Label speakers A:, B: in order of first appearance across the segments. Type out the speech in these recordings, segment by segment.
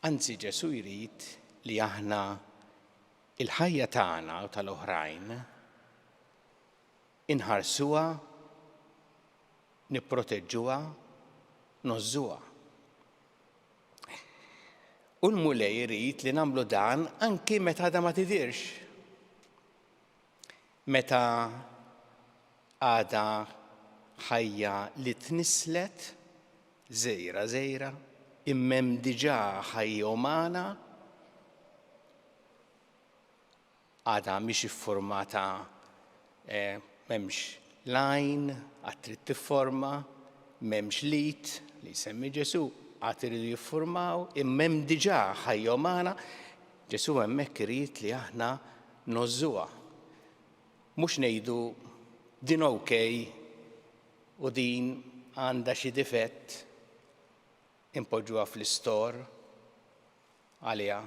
A: Anzi, Ġesu jrid li aħna il-ħajja tagħna u tal-oħrajn inħarsuha, nipproteġġuha, nożżuha. U l-mulej jrid li nagħmlu dan anki meta għadha ma tidhirx. Meta għadha ħajja li tnislet żgħira imma diġà ħajja umana għadha mhix iffurmata m'hemmx lajn għad trid tifforma, m'hemmx lit li jsemmi Ġesu għad iridu jiffurmaw, imma hemm diġà ħajja umana, Ġesu hemmhekk irid li aħna nożżuha. Mhux ngħidu din okej u din għandha xi difett impoġġuha fl-istor għaliha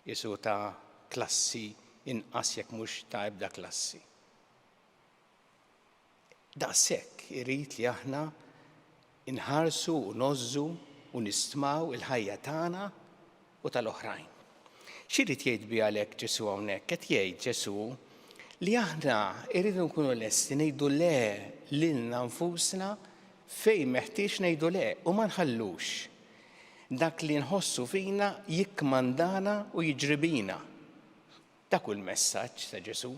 A: Ġesu ta' klassi inqas jekk mhux ta' ebda klassi. Daqshekk irid li aħna inħarsu u nożżu u nistmaw il-ħajja tagħna u tal-oħrajn. X'irid jgħid biha għalhekk Ġesu hawnhekk? Qed jgħid Ġesu li aħna irridu nkunu lesti ngħidu le lilna nfusna fejn meħtieġ ngħidu le u ma nħallux dak li nħossu fina jikkmandana u jiġri bina. Dak hu l-messaġġ ta' Ġesu.